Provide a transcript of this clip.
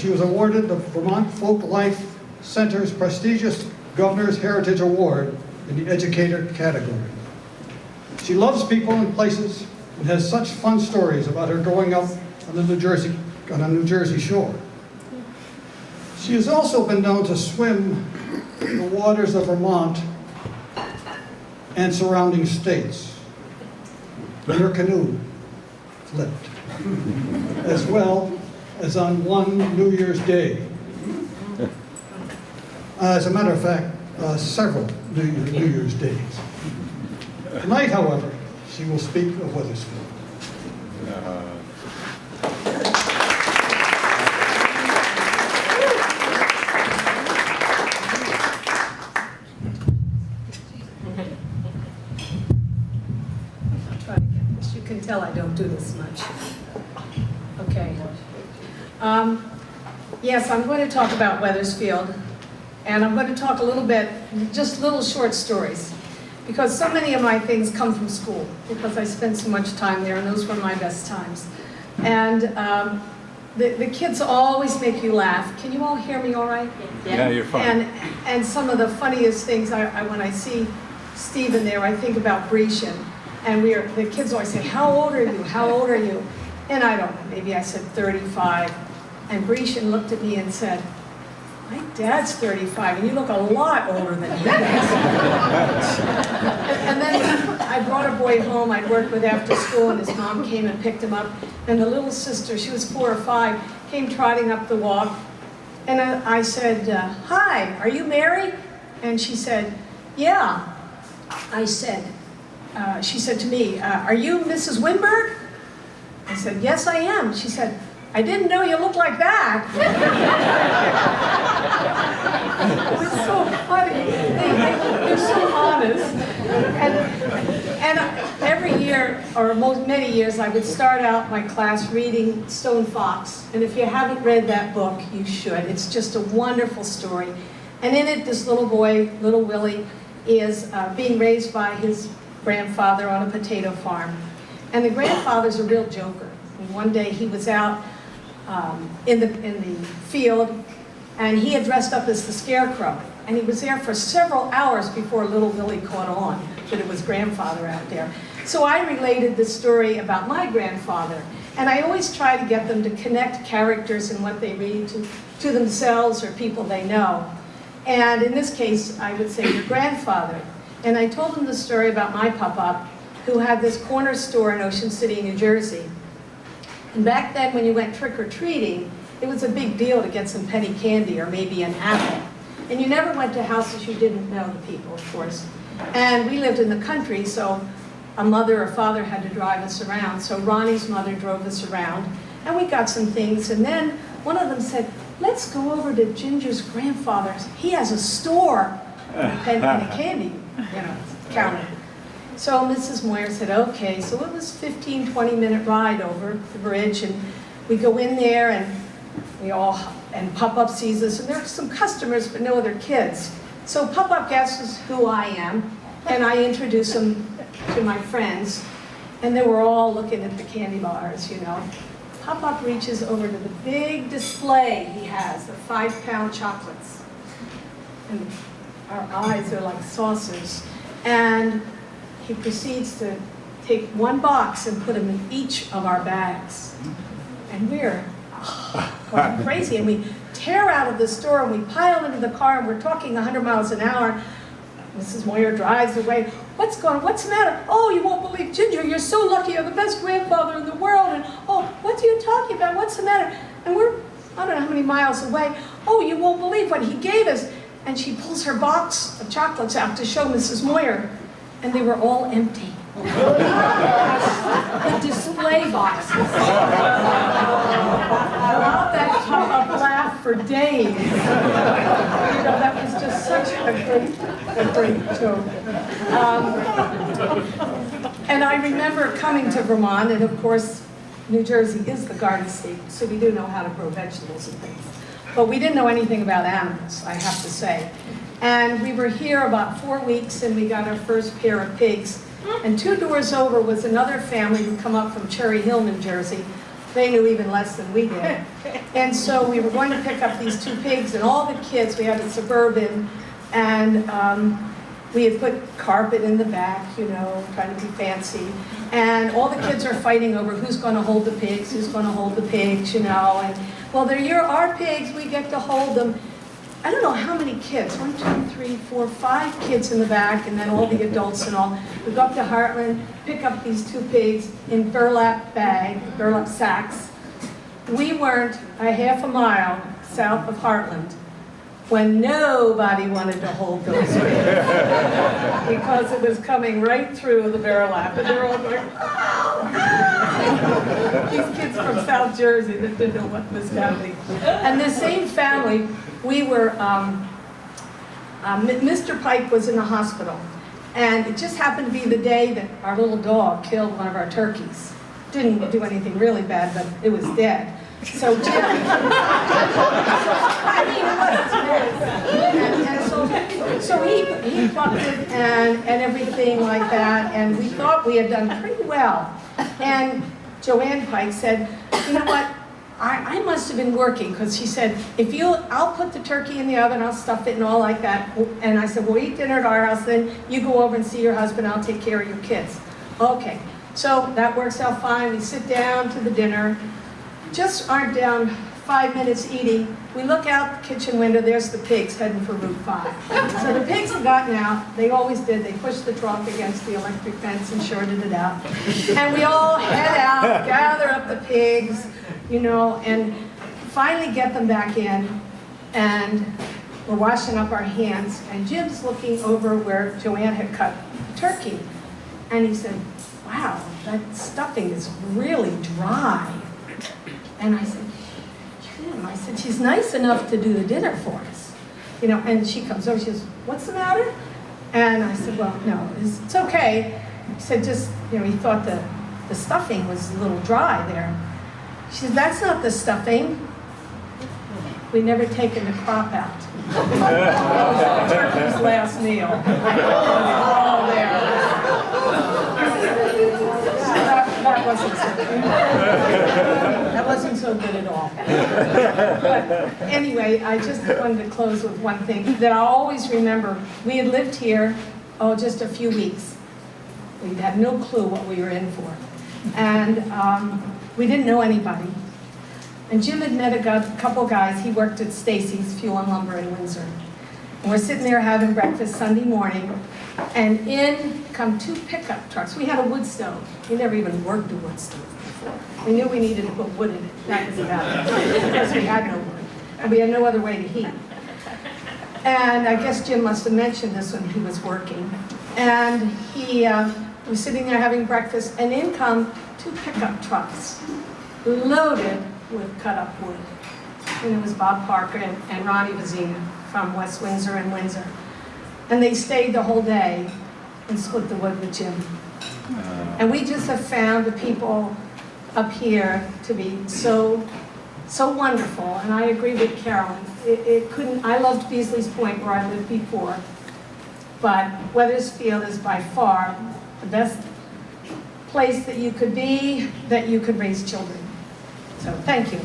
she was awarded the Vermont Folk Life Center's prestigious Governor's Heritage Award in the educator category. She loves people and places and has such fun stories about her growing up on a New Jersey shore. She has also been known to swim in the waters of Vermont and surrounding states when her canoe flipped, as well as on one New Year's Day. As a matter of fact, several New Year's days. Tonight, however, she will speak of Wethersfield. As you can tell, I don't do this much. Okay. Yes, I'm going to talk about Wethersfield, and I'm going to talk a little bit, just little short stories, because so many of my things come from school, because I spent so much time there, and those were my best times. And the kids always make you laugh. Can you all hear me all right? Yeah, you're fine. And some of the funniest things, when I see Stephen there, I think about Grecian. And the kids always say, how old are you? How old are you? And I don't know, maybe I said 35. And Grecian looked at me and said, my dad's 35, and you look a lot older than he does. And then I brought a boy home I'd worked with after school, and his mom came and picked him up. And the little sister, she was 4 or 5, came trotting up the walk. And I said, hi, are you Mary? And she said, yeah. I said, she said to me, are you Mrs. Winberg? I said, yes, I am. She said, I didn't know you looked like that. It was so funny. They're so honest. And every year, or many years, I would start out my class reading Stone Fox. And if you haven't read that book, you should. It's just a wonderful story. And in it, this little boy, little Willie, is being raised by his grandfather on a potato farm. And the grandfather's a real joker. And one day he was out in the field, and he had dressed up as the Scarecrow. And he was there for several hours before little Willie caught on that it was grandfather out there. So I related the story about my grandfather. And I always try to get them to connect characters and what they read to themselves or people they know. And in this case, I would say your grandfather. And I told them the story about my papa, who had this corner store in Ocean City, New Jersey. And back then, when you went trick-or-treating, it was a big deal to get some penny candy or maybe an apple. And you never went to houses you didn't know the people, of course. And we lived in the country, so a mother or father had to drive us around. So Ronnie's mother drove us around, and we got some things. And then one of them said, let's go over to Ginger's grandfather's. He has a store and a candy, counter. So Mrs. Moyer said, okay. So it was a 15, 20-minute ride over the bridge, and we go in there, and Pop-Up sees us, and there are some customers, but no other kids. So Pop-Up guesses who I am, and I introduce him to my friends, and they were all looking at the candy bars, Pop-Up reaches over to the big display he has, the 5-pound chocolates. And our eyes are like saucers. And he proceeds to take one box and put them in each of our bags. And we're going crazy. And we tear out of the store and we pile into the car, and we're talking 100 miles an hour. Mrs. Moyer drives away. What's going on? What's the matter? Oh, you won't believe, Ginger, you're so lucky. You're the best grandfather in the world. And oh, what are you talking about? What's the matter? And we're, I don't know how many miles away. Oh, you won't believe what he gave us. And she pulls her box of chocolates out to show Mrs. Moyer. And they were all empty. The display boxes. That Pop-Up laugh for days. That was just such a great joke. And I remember coming to Vermont, and of course, New Jersey is the garden state, so we do know how to grow vegetables and things. But we didn't know anything about animals, I have to say. And we were here about 4 weeks, and we got our first pair of pigs. And 2 doors over was another family who come up from Cherry Hill, New Jersey, They knew even less than we did. And so we were going to pick up these 2 pigs, and all the kids, we had a Suburban, and we had put carpet in the back, you know, trying to be fancy. And all the kids are fighting over who's going to hold the pigs, who's going to hold the pigs, you know. And, well, they're our pigs, we get to hold them. I don't know how many kids, 1, 2, 3, 4, 5 kids in the back, and then all the adults and all. We go up to Heartland, pick up these 2 pigs in burlap sacks. We weren't a half a mile south of Heartland when nobody wanted to hold those pigs because it was coming right through the burlap, and they're all going, oh! These kids from South Jersey that didn't know what was happening. And the same family, we were, Mr. Pike was in the hospital, and it just happened to be the day that our little dog killed one of our turkeys. Didn't do anything really bad, but it was dead. So Jim, I mean, it wasn't bad. So he plucked it and everything like that, and we thought we had done pretty well. And Joanne Pike said, you know what? I must have been working, because she said, I'll put the turkey in the oven, I'll stuff it and all like that. And I said, we'll eat dinner at our house, then you go over and see your husband, I'll take care of your kids. Okay, so that works out fine. We sit down to the dinner, just aren't down 5 minutes eating. We look out the kitchen window, there's the pigs heading for Route 5. So the pigs had gotten out, they always did, they pushed the truck against the electric fence and shorted it out. And we all head out, gather up the pigs, you know, and finally get them back in, and we're washing up our hands, and Jim's looking over where Joanne had cut the turkey, and he said, wow, that stuffing is really dry. And I said, Jim, I said, she's nice enough to do the dinner for us, you know, and she comes over, she goes, what's the matter? And I said, well, no, it's okay. He said, just, you know, he thought the stuffing was a little dry there. She said, that's not the stuffing. We'd never taken the crop out. That was the turkey's last meal. All there. That wasn't so good. That wasn't so good at all. But anyway, I just wanted to close with one thing that I always remember. We had lived here, just a few weeks. We had no clue what we were in for. And we didn't know anybody. And Jim had met a couple guys. He worked at Stacy's Fuel and Lumber in Windsor. And we're sitting there having breakfast Sunday morning, and in come 2 pickup trucks. We had a wood stove. We never even worked a wood stove before. We knew we needed to put wood in it. That was about it, because we had no wood. And we had no other way to heat. And I guess Jim must have mentioned this when he was working. And he was sitting there having breakfast, and in come 2 pickup trucks loaded with cut-up wood. And it was Bob Parker and Ronnie Vazina from West Windsor and Windsor. And they stayed the whole day and split the wood with Jim. And we just have found the people up here to be so wonderful. And I agree with Carolyn. I loved Beasley's Point where I lived before, but Weathersfield is by far the best place that you could be, that you could raise children. So thank you.